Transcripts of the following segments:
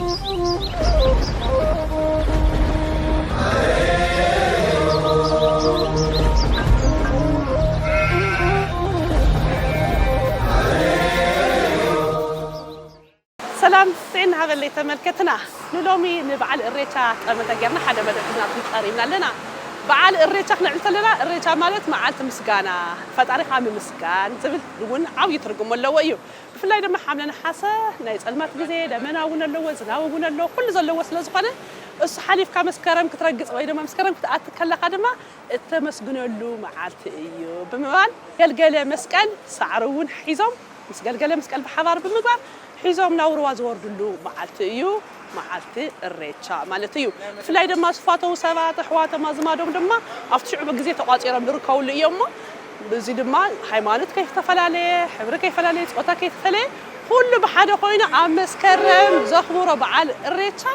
سلام سين هذا اللي تملكتنا نلومي نبعل الريشة تمتجرنا حدا بدأنا تقارينا لنا بعل الريشة نعمل لنا الريشة مالت معلت مسكانة فتعرف عامل مسكان تبي ون عاوي ترجم ولا ويو بفلاي لما حملنا حاسة نايز المات جزء لما ون اللو زناو ون اللو كل زلو وصل زقنا الصحاليف كمسكرم كترجس ويدا ما مسكرم كتأكل قدمه التمسكن اللو معلت إيو بموال قال مسكن سعرون حيزم مسقال مسكال بحضار بمقبر حيزم نوروا زوردلو معلت إيو معلت الريتشا مالتيو فلاي دما صفاته سبات حواته ما زمادهم دما افتشعب جزيه تقاطيرم دركاو ليوم بزي دما هيمانت كيف تفلالي حبر كيف تفلالي صوتا كيف تفلالي كل بحاجه قوينا امسكرم زخبره بعل الريتشا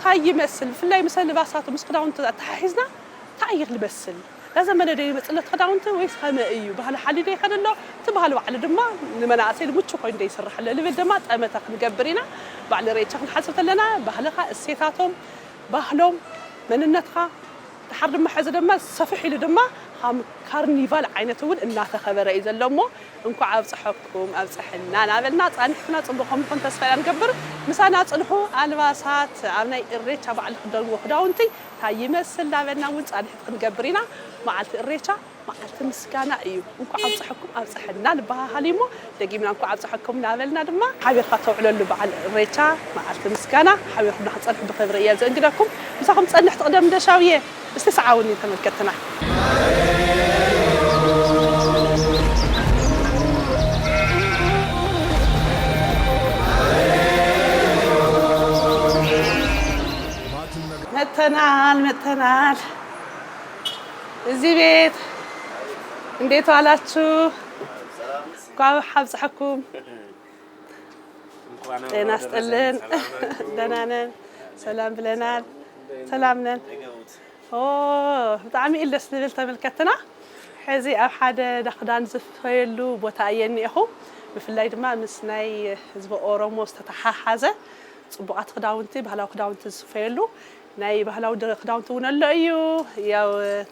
هاي يمثل فلاي مثل لباسات مسقداون تحيزنا تايغ لبسل لازم انا دي مساله خداونته ويس خما ايو بهال حالي دي خدلو تبهالو على دما لمناسيل مچو كوين دي يسرح له دما طمتك نقبرينا بعد ريتشا نحسبت لنا بهلقه السيتاتهم بهلهم مننتها تحر دما حز دما صفح الى دما هم كارنيفال عينتون اناته خبره يزلمو انكو عبصحكم ابصحنا نابلنا صانحنا صبخم كنت تسفل نقبر مسانا صنحو الباسات ابناي الريتشا بعد خدلو خداونتي تاي يمثل لابنا ون صانح نقبرينا معلت الريتشا معلت مسكانا ايو انكو عبصحكم ابصحنا لبهاليمو دقيمنا انكو عبصحكم نابلنا دما حبيخه توعلو بعد الريتشا معلت مسكانا حبيخنا صنح بخبريه زنقدكم مساكم صنح تقدم دشاويه استسعاوني تملكتنا متنال እዚህ ቤት እንዴት ዋላችሁ ቋው ሐብጽሐኩም ጤና ይስጥልን ደህና ነን ሰላም ብለናል ሰላም ነን بطعمي إلا سنبل تملكتنا حزي أو حدا دخدان زفيلو بوتايني أخو بفلاي دما مسناي حزب أورمو استتحاحزة صبغات خداونتي بهلاو خداونتي زفيلو ناي بهلاو خداونتي ونلا أيو يا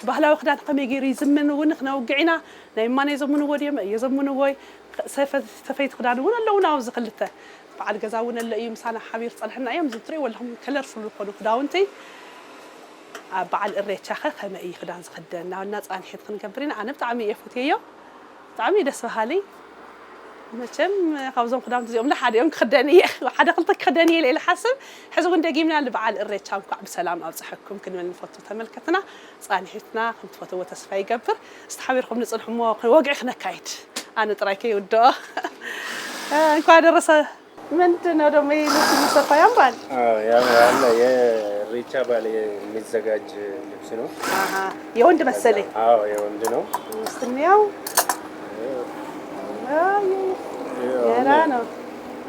بهلاو خدان قميجيري زمن ونخنا وقعنا ناي ما نيزمون وديم يزمون وي سفيت خدان ونلا وناوز خلته بعد جزا ونلا أيو مسانا حبيب صالحنا أيام زتري ولا هم كلر فلو خداونتي بعل الريتشا خما اي خدان زخدنا والناس انحيت خنقبرينا انا بطعمي يفوتيو طعمي دس بهالي مچم خبزهم خدام تزيوم لحد يوم خدانيه وحدا قلتك خدانيه لي الحسب حزو ندقيمنا لبعل الريتشا نكع بسلام ابصحكم كن من نفوتو تملكتنا صانحتنا كنت فوتو وتسفا يقبر استحبيركم نصلحمو وقع خنكايد انا طرايكي ودو انكو درسه ምንድነው ደግሞ የሚሰፋ ያምራል ያምራል የሪቻ ባለ የሚዘጋጅ ልብስ ነው የወንድ መሰለኝ የወንድ ነው እስንያው ያራ ነው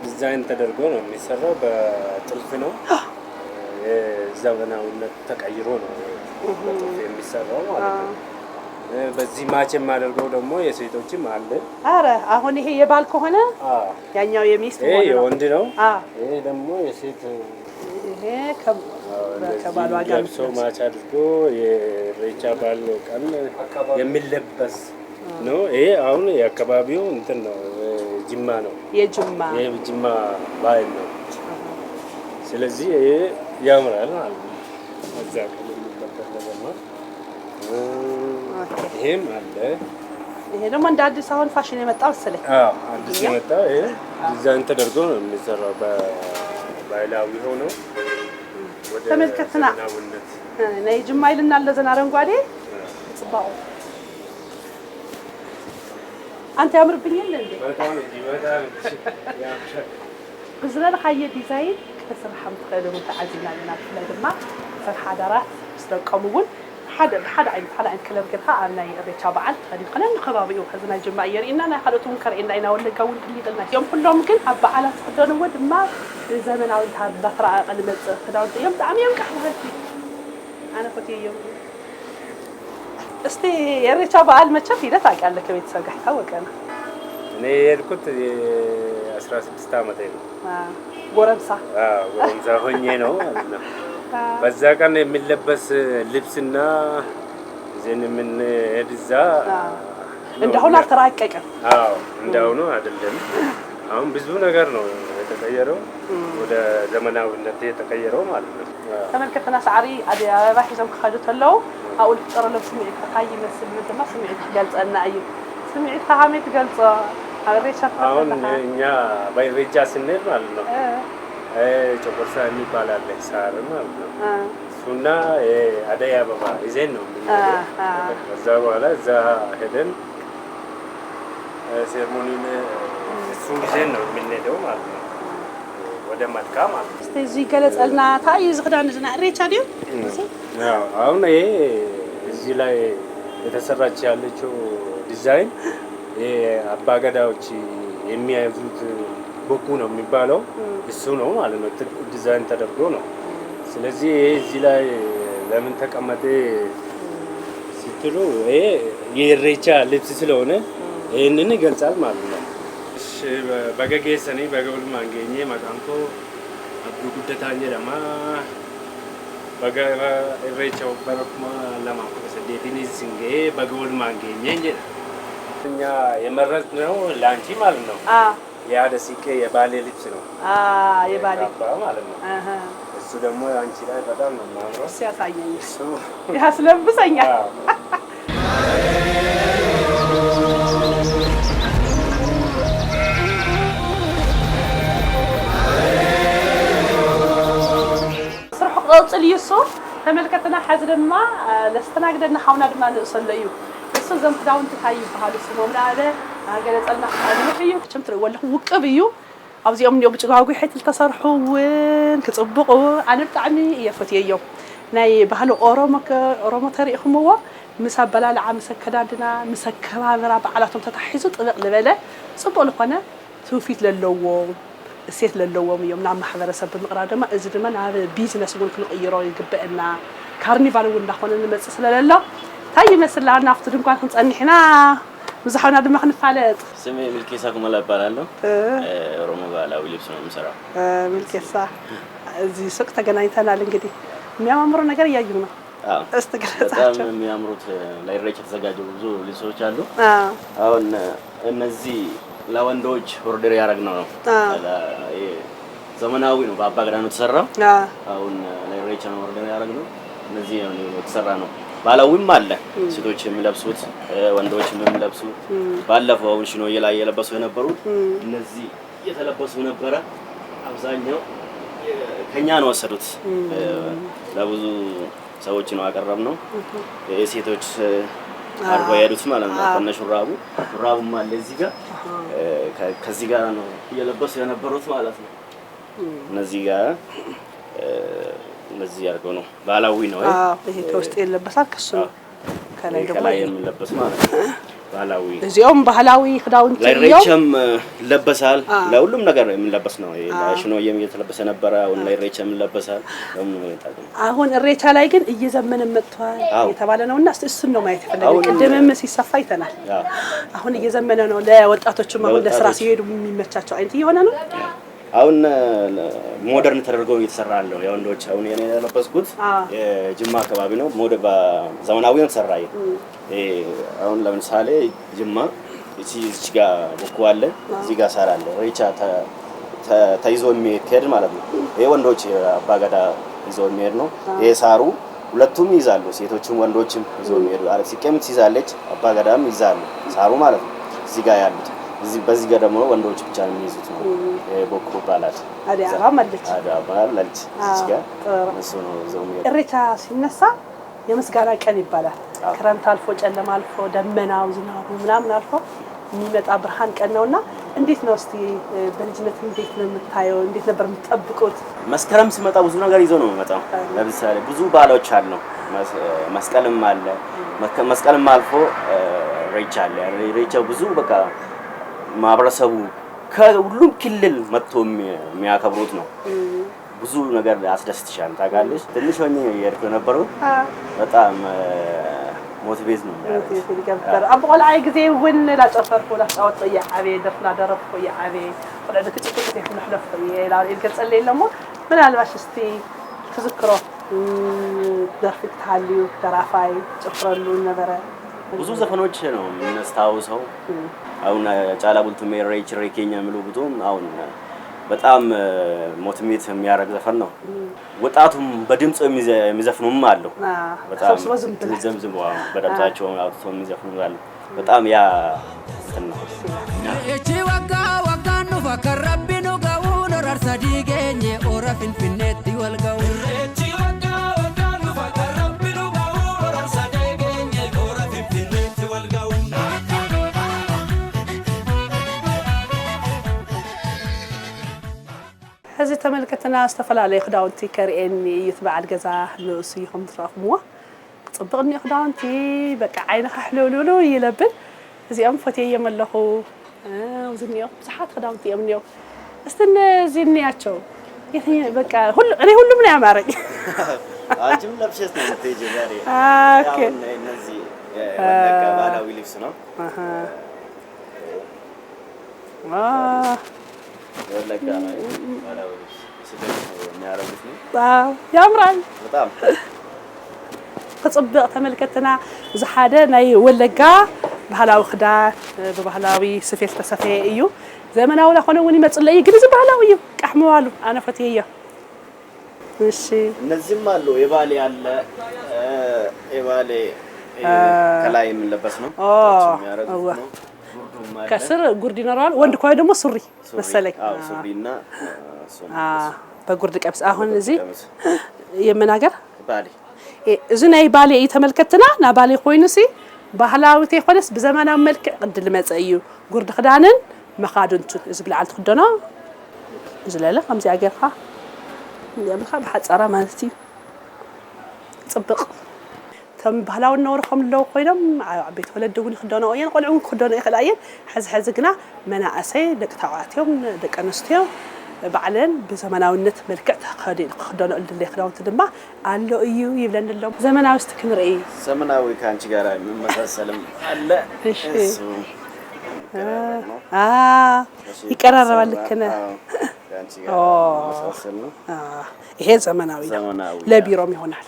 ዲዛይን ተደርጎ ነው የሚሰራው በጥልፍ ነው የዘመናዊነት ተቀይሮ ነው በጥልፍ የሚሰራው ማለት ነው በዚህ ማች የማደርገው ደግሞ የሴቶችም አለ አረ አሁን ይሄ የባል ከሆነ ያኛው የሚስት ሆነ የወንድ ነው ይሄ ደግሞ የሴት ይሄ ከባሏ ጋር ሰው ማች አድርጎ የሬቻ ባል ቀን የሚለበስ ነው ይሄ አሁን የአካባቢው እንትን ነው ጅማ ነው የጅማ ባል ነው ስለዚህ ይሄ ያምራል ማለት ነው እዛ ቀን የሚለበስ ደግሞ ይሄም አለ ይሄ ደግሞ እንደ አዲስ አሁን ፋሽን የመጣው መሰለኝ አዲስ የመጣው ይሄ ዲዛይን ተደርጎ ነው የሚሰራው በባይላዊ ሆኖ ወደ ተመልከትና ነይ ጅማ ይልና ለዘና አረንጓዴ ጽባው አንተ ያምርብኛል እንዴ በጣም ይወጣል بزرنا حي ديزاين كتسرح متخيلوا متعزينا لنا في لما فرح دارات استقامون حدا عين كلام كده أنا الريتشا بعد خلينا قلنا خبابي وخزنا الجماعير إننا خلوتهم منكر إننا ولا قول اللي قلنا يوم كلهم ممكن أبى على صدرنا ود ما زمان أو انتهى بفرع قلنا خداون يوم دعم يوم كحول أنا فتي يوم استي الريتشا بعد ما تشوفي لا تاقال لك بيت سرقحتها وكان أنا كنت 16 عام ጎረምሳ ጎረምሳ ሆኜ ነው ማለት ነው። በዛ ቀን የሚለበስ ልብስና እዚህን የምንሄድ እዛ እንደሆነ አልተራቀቀም። እንደሆነ አይደለም። አሁን ብዙ ነገር ነው የተቀየረው፣ ወደ ዘመናዊነት የተቀየረው ማለት ነው። ተመልከተና ሳዕሪ አደይ አበባ ሒዞም ክኸዱ ተለው አውል ፍጠረሎም ስምዒት እንታይ ይመስል ድማ ስምዒት ገልጸና እዩ። ስምዒት ከመይ ትገልጾ? አብሬቻ አሁን እኛ በኢሬቻ ስንሄድ ማለት ነው ጨቆርሳ የሚባል አለ ሳር ማለት ነው። እሱና አደይ አበባ ይዘን ነው የምንሄደው። ከዛ በኋላ እዛ ሄደን ሴርሞኒን እሱን ይዘን ነው የምንሄደው ማለት ነው፣ ወደ መልካ ማለት ነው። እስቲ እዚህ ገለጸልና ታይ ዝክዳን ዝና ኢሬቻ ዲዩ? አሁን ይሄ እዚህ ላይ የተሰራች ያለችው ዲዛይን አባገዳዎች የሚያዙት ቦኩ ነው የሚባለው እሱ ነው ማለት ነው። ዲዛይን ተደርጎ ነው። ስለዚህ ይሄ እዚህ ላይ ለምን ተቀመጠ ስትሉ ይሄ የኢሬቻ ልብስ ስለሆነ ይሄንን ይገልጻል ማለት ነው። እሺ በገጌሰኒ በገውል ማንገኘ ማቃንቶ አብዱ ጉደታኝ ለማ በገ ኢሬቻው በረኩማ ለማ ከሰደቲኒ ሲንጌ በገውል ማንገኘ እንጂ እኛ የመረጥነው ላንቺ ማለት ነው። የአደሲቄ የባሌ ልብስ ነው። የባሌ ማለት ነው። እሱ ደግሞ አንቺ ላይ በጣም ነው የሚያምረው። ሲያሳየኝ እሱ ያስለብሰኛል። ስርሑ ቅፅል እዩ እሱ ተመልከትና ሓዚ ድማ ለስተናግደና ሓውና ድማ ንእሰሎ እዩ እሱ ዘም ክዳውንቲ እንታይ ይበሃሉ ስሞም ላለ ገለፀልና ክዳውንቲ እዩ ክችም ትርእይዎ ኣለኹም ውቅብ እዩ ኣብዚኦም እኒኦ ብጭጓጉ ሕትል ተሰርሑ እውን ክፅብቑ ኣነ ብጣዕሚ እየ ፈትየዮም ናይ ባህሊ ኦሮሞ ተሪኢኹምዎ ምስ ኣበላልዓ ምስ ኣከዳድና ምስ ኣከባብራ በዓላቶም ተታሒዙ ጥብቕ ዝበለ ፅቡቕ ዝኾነ ትውፊት ለለዎ እሴት ለለዎም እዮም ናብ ማሕበረሰብ ብምቕራብ ድማ እዚ ድማ ናብ ቢዝነስ እውን ክንቕይሮ ይግብአና ካርኒቫል እውን እንዳኾነ ንመፅእ ስለለሎ እንታይ ይመስል ናብቲ ድንኳን ክንፀኒሕና ብዙሓውና ድማ ክንፋለጥ። ስሜ ሚልኬሳ ኩመላ እባላለሁ። ኦሮሞ ባህላዊ ልብስ ነው የምሰራው። ሚልኬሳ እዚህ ሱቅ ተገናኝተናል። እንግዲህ የሚያማምሩ ነገር እያየሁ ነው። እስቲ ገለጻቸው። በጣም የሚያምሩት ለኢሬቻ የተዘጋጁ ብዙ ልብሶች አሉ። አሁን እነዚህ ለወንዶች ኦርደር ያደረግነው ነው። ዘመናዊ ነው፣ በአባገዳ ነው የተሰራው። አሁን ለኢሬቻ ነው ኦርደር ያደረግነው። እነዚህ የተሰራ ነው። ባህላዊም አለ፣ ሴቶች የሚለብሱት ወንዶችም የሚለብሱት። ባለፈው አሁን ሽኖዬ ላይ የለበሱ የነበሩት እነዚህ የተለበሱ ነበረ። አብዛኛው ከኛ ነው ወሰዱት። ለብዙ ሰዎች ነው አቀረብነው። የሴቶች አርባ ያዱት ማለት ነው። ሹራቡም አለ እዚህ ጋር ከዚህ ጋር ነው እየለበሱ የነበሩት ማለት ነው። እነዚህ ጋር እነዚህ አድርገው ነው ባህላዊ ነው። ይሄ ከውስጥ የለበሳል ከሱ ነው ከላይ ደግሞ የሚለበስ ማለት ነው። ባህላዊ እዚያም ባህላዊ ክዳውንት ለኢሬቻም ይለበሳል። ለሁሉም ነገር የሚለበስ ነው። ለሽኖዬም እየተለበሰ ነበረ። አሁን ለኢሬቻ የሚለበሳል። አሁን ኢሬቻ ላይ ግን እየዘመነ መጥቷል የተባለ ነውና እሱን ነው ማየት የፈለገው። ቅድምም ሲሰፋ አይተናል። አሁን እየዘመነ ነው። ለወጣቶችም አሁን ለስራ ሲሄዱ የሚመቻቸው አይነት እየሆነ ነው። አሁን ሞደርን ተደርገው እየተሰራ ያለው የወንዶች አሁን የኔ ያለበስኩት የጅማ አካባቢ ነው። ዘመናዊ ነው ተሰራ። አሁን ለምሳሌ ጅማ እዚህ ጋር ቦኩ አለ፣ እዚህ ጋር ሳር አለ። ኢሬቻ ተይዞ የሚሄድ ማለት ነው። ይሄ ወንዶች አባገዳ ይዞ የሚሄድ ነው። ይሄ ሳሩ ሁለቱም ይዛሉ፣ ሴቶችም ወንዶችም ይዞ የሚሄዱ አለ። ሲቀም ትይዛለች፣ አባገዳም ይዛሉ ሳሩ ማለት ነው። እዚህ ጋር ያሉት በዚህ ጋር ደግሞ ወንዶች ብቻ የሚይዙት ነው። ቦኮ ይባላል። አዲያባ ማለት አዲያባ ማለት እዚህ ጋር እሱ ነው ዘውም ኢሬቻ ሲነሳ የምስጋና ቀን ይባላል። ክረምት አልፎ ጨለማ አልፎ ደመናው ዝናቡ ምናምን አልፎ የሚመጣ ብርሃን ቀን ነውና እንዴት ነው እስቲ በልጅነት እንዴት ነው የምታየው? እንዴት ነበር የምትጠብቁት? መስከረም ሲመጣ ብዙ ነገር ይዞ ነው የሚመጣው። ለምሳሌ ብዙ ባህሎች አሉ። መስቀልም አለ። መስቀልም አልፎ ኢሬቻ አለ። ኢሬቻው ብዙ በቃ ማህበረሰቡ ከሁሉም ክልል መጥቶ የሚያከብሩት ነው። ብዙ ነገር አስደስትሻል ታውቃለሽ። ትንሽ ሆኜ የሄድኩ ነበረው። በጣም ሞቲቬት ነው የሚያደርገው አብቆላ አይ ጊዜ ወን ላ ጨፈርኩ ላ ጫወት ያ አቤ ደፍና ደረፍኩ ያ አቤ ወላ ለክጭት ይሁን حلف لا يقصل لي لمو من الباش استي تذكروا درفك تحليو ترافاي ጨፍራሉ ነበር ብዙ ዘፈኖች ነው የምናስታውሰው አሁን ጫላ ቡልቱ ሜሬች ሬኬኛ ምሉ ብዙም አሁን በጣም ሞቲቬት የሚያደርግ ዘፈን ነው ወጣቱም በድምጽ የሚዘፍኑም አሉ በጣም ዘምዝም በደምጻቸው አውጥቶ የሚዘፍኑ አሉ በጣም ያ ነው እቺ ወጋ ወጋ ነው ፈከረቢ ነው ጋው ኖር ሰዲገኝ ኦራ ፍንፍኔት ይወልጋው እቺ ወጋ ወጋ ነው ፈከረቢ ነው ጋው ኖር ሰዲገኝ ኦራ ፍንፍኔት ይወልጋው هذه تملكتنا استفلا خداونتي كرئني يتبع الجزا لوسيهم تراخموا صبغني خداونتي بقى عينك حلولولو يلبن እዚኦም ፎቶዬ የመለኹ ወዝኒዮ صحات خداونتي يمنيو استنى زينياچو በቃ እኔ ሁሉም ነው ያማረኝ አንቺም ለብሰሽ ነው የምትሄጂው ዛሬ ኦኬ እነዚህ ወለጋ ባህላዊ ልብስ ነው ወለጋ ባህላዊ ልብስ ስለዚህ የሚያረጉት ነው ያምራል በጣም كصبق تملكتنا زحاده ناي ولقا ባህላዊ ክዳን በባህላዊ ስፌት ተሰፈየ እዩ ዘመናዊ ለሆነ ወኒ መጽለይ ግን ባህላዊ እዩ ቀሕመዋሉ አና ፈትየ እሺ እነዚህም አሉ የባሌ አለ የባሌ ከላይ የምንለበስ ነው የሚያረጉት ነው ከስር ጉርድ ይኖራል ወንድ ኮይ ደግሞ ሱሪ መሰለኝ ሱሪና በጉርድ ቀብስ አሁን እዚህ የመናገር ባሌ እዝናይ ባሌ ይተመልከትና ና ባሌ ኮይኑሲ ባህላዊት ይኾነስ በዘመናዊ መልክ ቅድል መጽዩ ጉርድ ክዳንን መኻድንቱ እዚ ብልዓል ትክደና ዝለለ ከምዚ አገርካ ያምካ በሐጻራ ማለቲ ጽብቅ ተም ባህላዊ ነውርኩም ለው ኮይኖም ቤት ወለድ እውን ክደና እየን ቆልዑን ክደና ይኽላየን ሕዝ ግና መናእሰይ ደቂ ተባዕትዮም ደቂ ኣንስትዮ بعلن بزمناوነት መልክዕ ተኸደኑ እንደለ ይኽዳውንት ድማ አሎ እዩ ይብለንሎም ዘመናዊ ስትክንርኢ ዘመናዊ ካንቺ ጋር መመሳሰልም አለ እሺ ይቀራረባል ከነ ካንቺ ጋር መመሳሰል ነው ይሄ ዘመናዊ ለቢሮም ይሆናል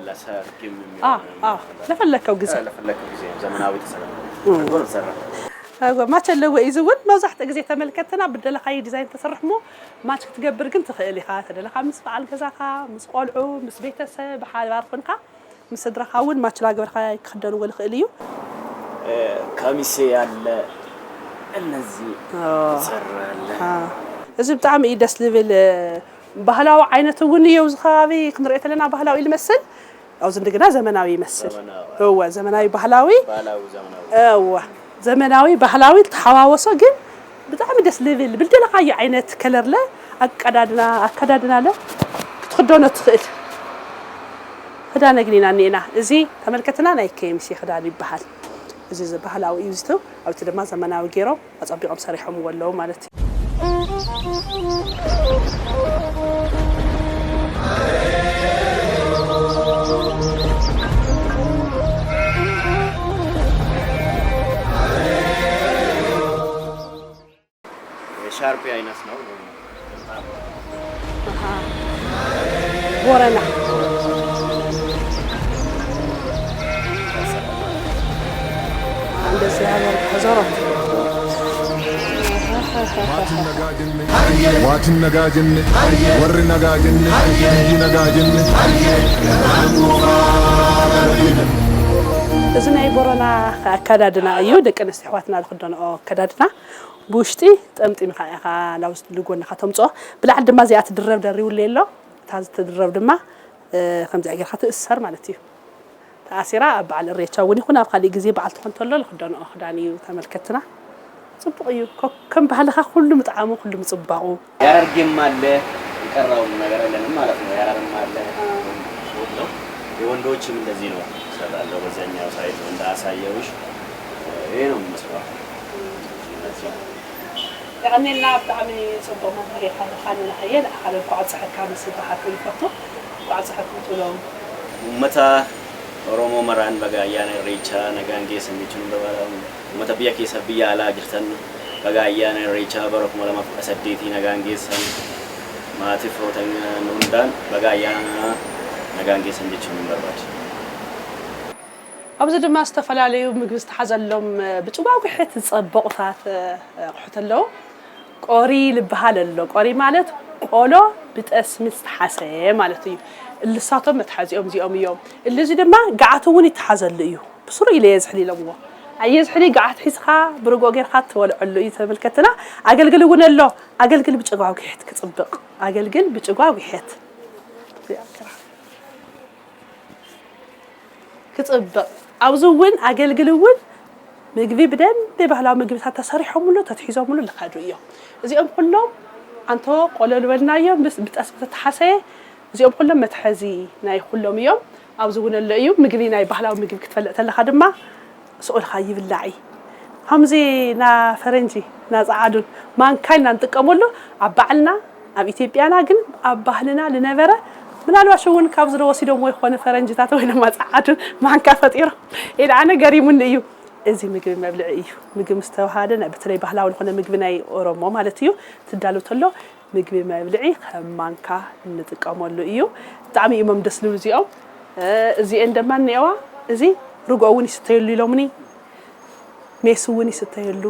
ለሰርግም ይሆናል ለፈለከው ጊዜ ዘመናዊ ተሰራ ما تشلو إيزون ما زحت أجزي تملكتنا بدل خاي ديزاين تسرحمو ما تكتجبر قنت خيلي خاطر دل خامس فعل كذا خا مس قلعو مس بيتس بحال بارفنكا مس درخاون ما تلاقي برخاي خدن ولا خيليو كاميسي على النزي سرلا إذا بتعمل إيدس ليفل بهلاو عينته ونيو زخابي كنريت لنا بهلاو يمثل أو زندقنا زمناوي يمثل هو زمناوي بهلاوي زمناوي ዘመናዊ ባህላዊ ተሐዋወሰ ግን በጣም ደስ ሌቭል ብልደለካየ አይነት ከለር ለ አከዳድና ለ ትخدونه ትኽእል ክዳን ግኒና ነና እዚ ተመልከተና ናይ KMC ክዳን ይባሃል እዚ ባህላዊ ይዝቱ ኣብቲ ድማ ዘመናዊ ገይሮም አጸቢቆም ሰሪሖም ወለው ማለት ሻርፕ አይነት ነው ቦረና እንደዚህ ያለው ተዘረው ዋትን ነጋጅን ወር ነጋጅን ይነጋጅን እዝናይ ቦረና አካዳድና እዩ ደቀንስ ሕዋትና ልክደንኦ አካዳድና بوشتي تمتي مخايخا لاوست لغون خاتمصو بلعد ما زيات تدرب دريول ليلو تاز تدرب دما خمس اجر خات اسر معناتي تاثيرا بعل الريتشا وني خنا بخالي غزي بعل تخنتلو لخدانو اخداني تملكتنا صبقيو كم بحالها كله مطعمو كله مصباقو ያርግም አለ ይቀራው ነገር አይደለም ማለት ነው ያራርም አለ የወንዶችም እንደዚህ ነው ሰራለው በዛኛው ሳይት እንዳሳየውሽ ይሄ ነው መስዋዕት يعني لا بتعمل صبغ ما هي خلينا حيل على قاعد صحة كامل سباحة كل فترة قاعد صحة كلهم متى ኦሮሞ መራን በጋያን ሬቻ ነጋን ጌሰን ቢቹን በባላው መተቢያ ከሰቢያ አላ ጅርተን በጋያን ሬቻ በረኩ መለማ አሰዴቲ ነጋን ጌሰን ማቲ ፍሮተኛ ኑንዳን በጋያን ነጋን ጌሰን ቢቹን በባድ ኣብዚ ድማ ዝተፈላለዩ ምግቢ ዝተሓዘሎም ብጭጓጉሕት ዝፀበቑታት ኣቑሑት ኣለዉ ቆሪ ልበሃል ኣሎ ቆሪ ማለት ቆሎ ብጠስሚ ዝተሓሰየ ማለት እዩ እልሳቶም መትሓዚኦም እዚኦም እዮም እዚ ድማ ጋዓት እውን ይተሓዘሉ እዩ ብስሩ ኢለ የዝሕሊ ኢሎምዎ ኣየዝሕሊ ጋዓት ሒዝካ ብርጎ ጌርካ ትበልዐሉ እዩ ተመልከትና ኣገልግል እውን ኣሎ ኣገልግል ብጭጓጉሕት ክፅብቕ ኣገልግል ብጭጓጉሕት ክፅብቕ ኣብዚ እውን ኣገልግል እውን ምግቢ ብደንብ ባህላዊ ምግብታት ተሰሪሖምሉ ተትሒዞምሉ ልካዱ እዮም እዚኦም ኩሎም አንተ ቆሎ ልበልናዮም ብጠስሚ ተተሓሰየ እዚኦም ኩሎም መትሓዚ ናይ ኩሎም እዮም ኣብዚ እውን ኣሎ እዩ ምግቢ ናይ ባህላዊ ምግቢ ክትፈልጥ ተለኻ ድማ ስኡልካ ይብላዕ ከምዚ ና ፈረንጂ ና ፃዓዱን ማንካይና ንጥቀመሉ ኣብ በዓልና ኣብ ኢትዮጵያና ግን ኣብ ባህልና ዝነበረ ምናልባሽ እውን ካብ ዝወሲዶም ወይ ኮነ ፈረንጂታት ወይ ድማ ፃዓዱን ማንካ ፈጢሮም ኢላ ኣነ ገሪሙኒ እዩ እዚ ምግቢ መብልዒ እዩ ምግቢ ምስተዋሃደ በተለይ ባህላዊ ዝኾነ ምግቢ ናይ ኦሮሞ ማለት እዩ ትዳሉ ተሎ ምግቢ መብልዒ ከም ማንካ እንጥቀመሉ እዩ ብጣዕሚ እዮም ደስ ዝብሉ እዚኦም እዚአን ድማ እኒአዋ እዚ ርግኦ እውን ይስተየሉ ኢሎምኒ ሜስ እውን ይስተየሉ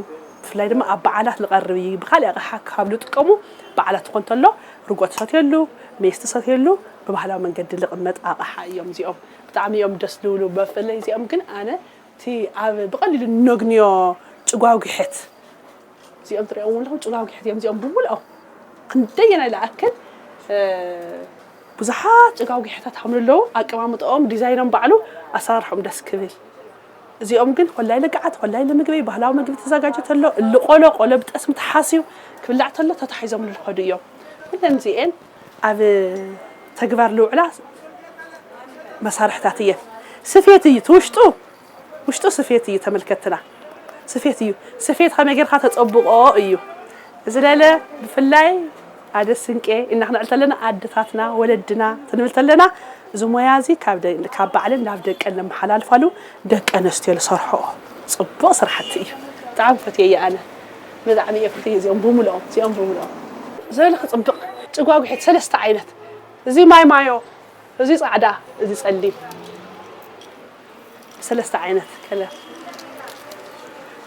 ብፍላይ ድማ ኣብ በዓላት ዝቐርብ እዩ ብካልእ ኣቕሓ ካብ ዝጥቀሙ በዓላት ክኾን ተሎ ርግኦ ትሰትየሉ ሜስ ትሰትየሉ ብባህላዊ መንገዲ ዝቕመጥ ኣቕሓ እዮም እዚኦም ብጣዕሚ እዮም ደስ ዝብሉ ብፍላይ እዚኦም ግን ኣነ تي عب بقليل النجنيا تجاوج حت زيهم تريهم لهم تجاوج حت يوم زيهم بقول أو قندينا لأكل بزحات تجاوج حتى تحمل له أكمل مطعم ديزاينهم بعلو أسرارهم دس كبير زيهم جن ولا إلا قعد ولا إلا مجبي بهلاو مجبي تزاجت له اللي قالوا بتقسم تحاسيو كبلعت له تتحيزهم للخدية كلهم زين عب تجبر له على مسارح تاتية سفيتي توشتو وشتو سفيتي تملكتنا سفيت خا ماغير خا تطبقو ايو زلاله بفلاي عاد سنقي ان احنا قلت لنا عدتاتنا ولدنا تنملت لنا زمويازي كاب بعلن ناف دقن محلال فالو دقنستي لصرحو صبو صرحتي تعرفتي يا انا مدعمي يفتي زيهم بوملو زل خصبق صغاغ حيت ثلاثه عينت زي مايو زي صعدا زي صليم ثلاثة عينات كلا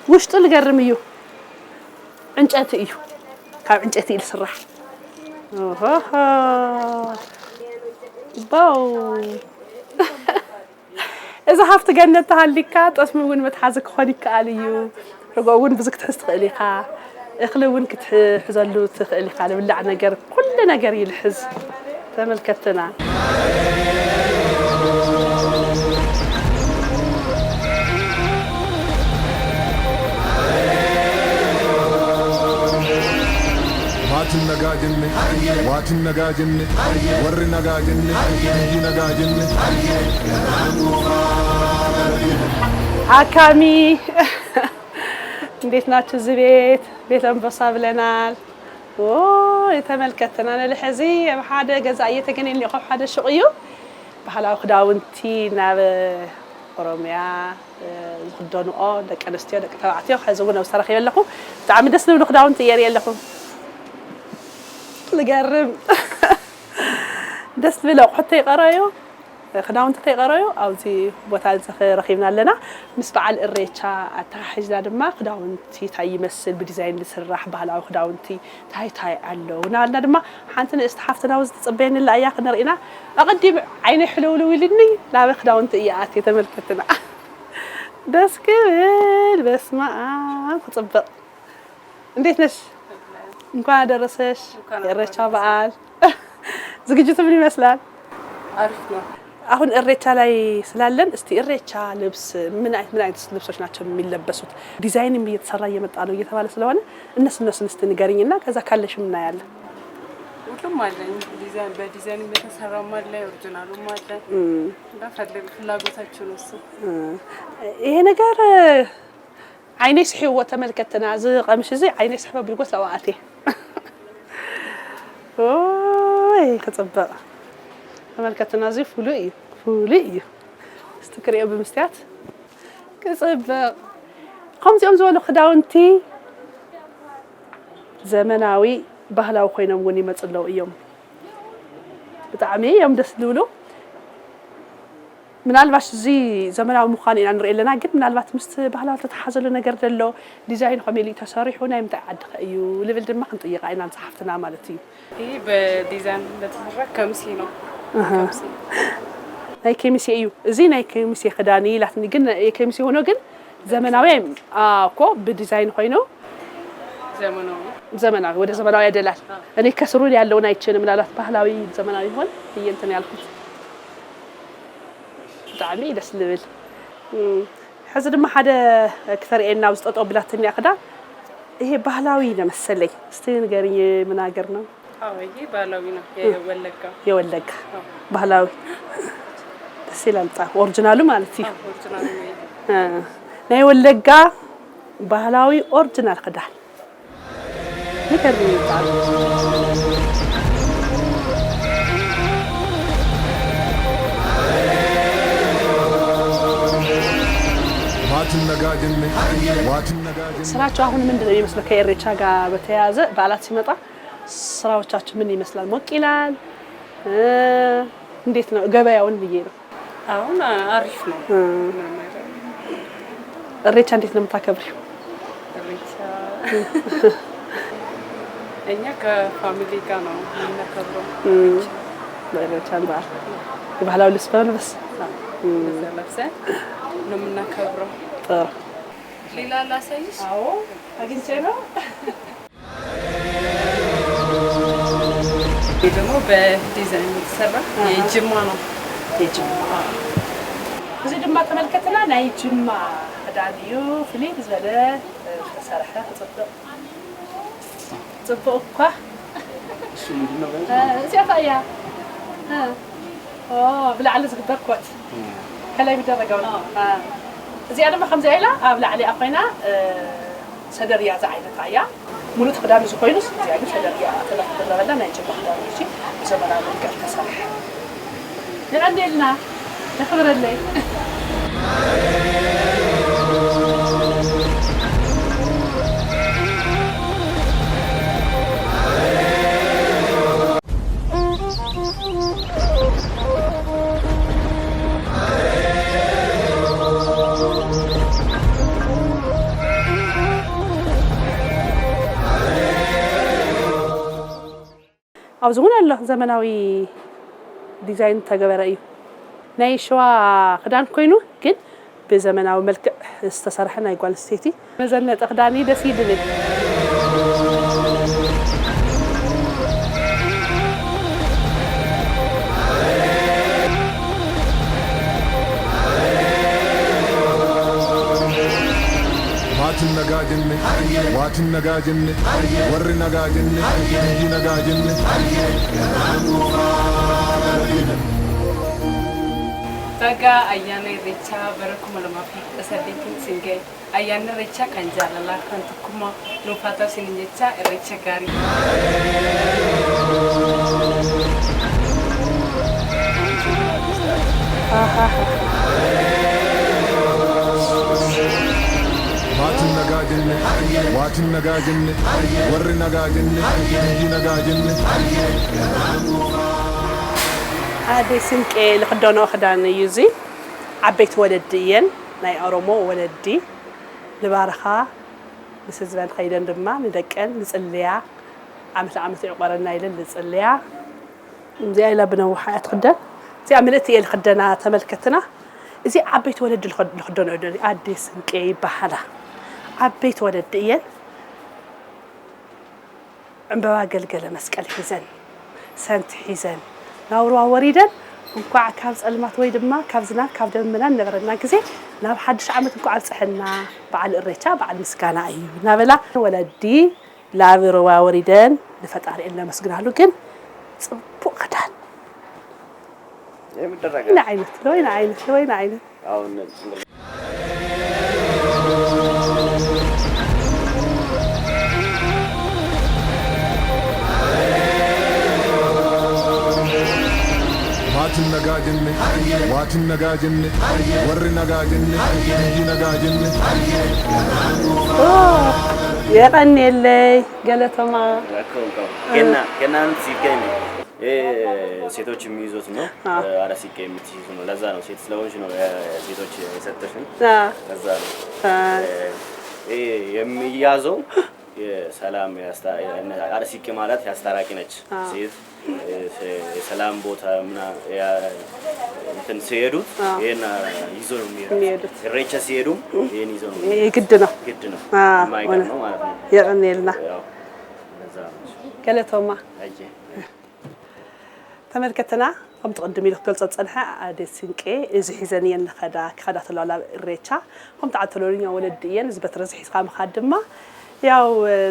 وش طل قرميو عنجاتي إيو كاب عنجاتي لسرح باو إذا حفت جنة هالليكات اسمي وين متحازك خانيك عليو رجعون بزك تحس تقليها اخلون كتحزلو تقليها على بالله نجر كل نجر يلحز تملكتنا واتن نجاجن ور نجاجن يجي نجاجن حكامي እንዴት ናችሁ ዝቤት ቤተን በሳብለናል የተመልከተና ለሕዚ በሓደ ገዛ እየተገነን ሊቆ ሓደ ሽቅዩ ባህላዊ ክዳውንቲ ናብ ኦሮሚያ ዝኽደንኦ ደቂ ኣንስትዮ ደቂ ተባዕትዮ ሕዚ እውን ኣብ ሰረኽ የለኹ ብጣዕሚ ደስ ዝብሉ ክዳውንቲ የርኢ ኣለኹ لقرب دست بلا حتى يقرايو خداونت تيقرايو او زي بوتال رخيبنا لنا مسبعل الريتشا اتحجنا دما خداونتي تاي يمثل بديزاين لسراح بهلاو خداونتي تاي علو نالنا دما حانتنا استحافتنا وز تصبين لا اياك نرينا اقدم عيني حلولو ولني لا خداونتي اياتي تملكتنا دس كبل بس ما تطبق እንዴት ነሽ እንኳን አደረሰሽ የኢሬቻ በዓል ዝግጅቱ ምን ይመስላል? አሪፍ ነው። አሁን ኢሬቻ ላይ ስላለን እስቲ ኢሬቻ ልብስ ምን አይነት ልብሶች ናቸው የሚለበሱት? ዲዛይንም እየተሰራ እየመጣ ነው እየተባለ ስለሆነ እነሱን እስቲ ንገሪኝና ከዛ ካለሽም እናያለን። ሁሉም አለኝ ዲዛይን በዲዛይን የተሰራው አለ ኦሪጂናሉም አለ እንዳፈለግ ፍላጎታችሁ ነው እሱ ይሄ ነገር عيني سحوا تملكتنا زي قمش زي عيني سحوا بالقوة سواتي اوه كتصبر تملكتنا زي فولي تكريو بمستيات كصبق خمسيهم زولو خداونتي زمناوي ባህላዊ ኮይኖም ውን ይመጽለው እዮም ብጣዕሚ እዮም ደስ ዝብሉ ምናልባሽ እዚ ዘመናዊ ምዃን ኢና ንርኢ ኣለና ግን ምናልባት ምስ ባህላዊ ተተሓዘሉ ነገር ዘሎ ዲዛይን ከመይ ተሰሪሑ ናይ ምንታይ ዓድኸ እዩ ልብል ድማ ክንጥይቃ ኢና ንፀሓፍትና ማለት እዩ ይሄ በዲዛይን ለተሰራ ከምሲ ነው ከምሲ ናይ ከሚሲ እዩ እዚ ናይ ከሚሲ ክዳኒ ላትኒ ግን የከሚሲ ሆኖ ግን ዘመናዊ እኮ ብዲዛይን ኮይኑ ዘመናዊ ወደ ዘመናዊ ያደላል እኔ ከስሩ ያለውን አይቼን ምናልባት ባህላዊ ዘመናዊ ይሆን እንትን ያልኩት ጣዕሚ ደስ ልብል ሕዚ ድማ ሓደ ክተርኤና ውስጠጦ ብላትኒ ያክዳ ይሄ ባህላዊ ለመሰለኝ እስቲ ንገሪኝ ምን ሀገር ነው ይሄ ባህላዊ ነው የወለጋ ባህላዊ ደስ ይላል ኦሪጂናሉ ማለት ነው ኦሪጂናሉ ናይ ወለጋ ባህላዊ ኦሪጂናል ክዳን نكرر تعال ስራቸው አሁን ምንድነው የሚመስለው ከኢሬቻ ጋር በተያያዘ በዓላት ሲመጣ ስራዎቻችሁ ምን ይመስላል ሞቅ ይላል እንዴት ነው ገበያውን ብዬ ነው አሁን አሪፍ ነው ኢሬቻ እንዴት ነው የምታከብሪው ኢሬቻ እኛ ከፋሚሊ ጋር ነው የምናከብረው ኢሬቻን በዓል የባህላዊ ልብስ በመልበስ ለብሰን ነው የምናከብረው ጥሩ ሌላ ላሳይሽ አዎ አግኝቼ ነው ይሄ ደግሞ በዲዛይን የተሰራ የጅማ ነው የጅማ እዚህ ድማ ተመልከተና ናይ ጅማ ዳንዩ ፍሊክ ዘለ ተሰራሐ ተጽፈ ጽፎኳ እሱ ምንድነው ሲያፋያ ብላዕሊ ዝግበር ኮት ከላይ ቢደረገው ነው እዚያ ድማ ከምዚ ኢላ ኣብ ላዕሊ ኣኾይና ሰደርያ ዝዓይነት ኣያ ሙሉእ ክዳን ዝኮይኑስ እዚያ ግን ሰደርያ ተደረገላ ናይ ጅማ ክዳን እሺ ዘመናዊ መልክዕ ተሰርሐ ንዕንዴልና ነኽብረለይ أوزون الله زمناوي ديزاين تجبرائي نايشوا خدان كوينو كن بزمناوي ملك استصرحنا يقول السيتي مازلنا تخداني ده سيدني nagajinne waatin nagajinne warri nagajinne biyyi nagajinne Taga ayyaana irreechaa bara 2018 singee ayyaana irreechaa kan jaalalaa kan tokkummaa nuufataa sinin jecha irreecha gaarii waatin nagajinne warri nagajinne biyyi nagajinne هذا سنكي لقدونا خدان يوزي عبيت ولديين ناي أرومو ولدي لبارخا بسزبان خيدان دما ندكن نسأليا عمت عقبارنا إلى نسأليا زي إلى بنو حياة خدان زي عملتي الخدانة تملكتنا زي عبيت ولدي الخدونا ودي هذا سنكي بحلا عبيت ولديين عم بواقل قلة مسكال حزن سنت حزن ناوروا وريدا نقع كابز المات ويدما كابزنا كابدم ملان نبرنا كزي ناب حدش عمت نقع صحنا بعد الريتشا بعد مسكانا ايو نابلا ولدي لابروا وريدان لفتاري إلا مسكنا له كن صبو قدان نعينت لوين عينت لوين عينت Waatin nagaa jenne, waatin nagaa jenne, warri nagaa jenne, biyyi nagaa jenne. የቀኔለይ ገለተማ ገናን ሲገኝ ሴቶች የሚይዙት ነው። አራስ ሲገኝ የምትይዙ ነው። ለዛ ነው ሴት ስለሆንሽ ነው ሴቶች የሰጠሽን። ለዛ ነው የሚያዘው የሰላም አራስ ሲገኝ ማለት ያስታራቂ ነች ሴት የሰላም ቦታ ምና እንትን ሲሄዱ ይሄን ይዞ ነው የሚሄዱት። ኢሬቻ ሲሄዱ ይሄን ይዞ ነው ግድ ነው ማይቀር ነው ማለት ነው። የቀኔልና ገለቶማ ተመልከተና ከም ተቀድም ኢልክ ገልጸ ጸንሐ አደስንቄ እዚ ሒዘንየን ለኸዳ ከዳ ተላላ ኢሬቻ ከም ተዓተሉኛ ወለድየን ዝበትረዝ ሒስካ መኻድማ ያው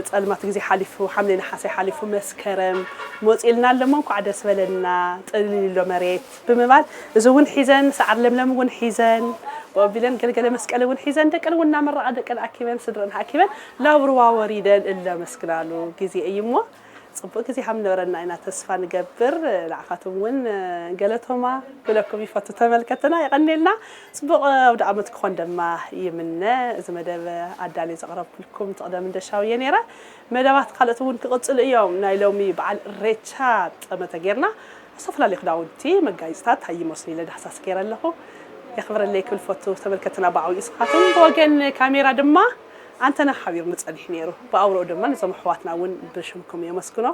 ጸልማት ጊዜ ሓሊፉ ሐምሌ ነሐሴ ሓሊፉ መስከረም ሞጽልና ለሞን ኳዕደስ በለና ጥልሎ መሬት ብምባል እዙውን ሒዘን ሰዓር ለምለም ውን ሒዘን ወቢለን ገለገለ መስቀል ውን ሒዘን ደቀል ወና መራዓ ደቀል አኪበን ስድረን አኪበን ላብሩዋ ወሪደን እላ መስክናሉ ጊዜ እይሞ ጽቡቅ ጊዜ ሐምለረና አይና ተስፋ ንገብር ለዓፋቱም ውን ገለቶማ ብለኩም ይፈቱ ተመልከተና ይቀኔልና ጽቡቅ ወደ አመት ኮን ደማ ይምነ ዝመደበ አዳሊ ዘቀረብኩልኩም ተቀደም እንደሻው የኔራ መደባት ካለት ውን ክቅጽል እዮም ናይ ሎሚ በዓል ኢሬቻ ጠመተ ጌርና ሰፍላሊ ክዳውንቲ መጋይጽታት ታይመስሊ ለዳህሳስ ገይረለኹ يخبرلي كل فوتو تملكتنا باعو يسخاتون بوجن كاميرا دما أنتنا حبيب نتصلح نيرو بأورو دما نزم حواتنا ون بشمكم يمسكنا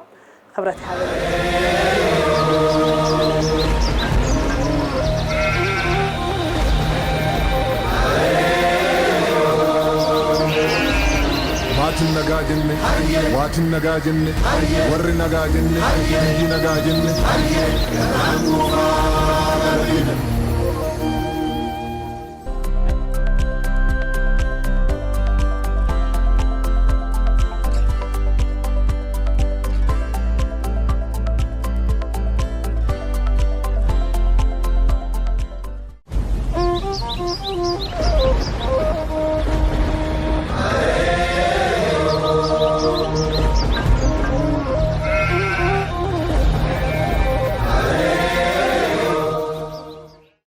خبرتي هذا Waatin nagaa jenne, waatin nagaa jenne, warri nagaa jenne, biyyi nagaa jenne.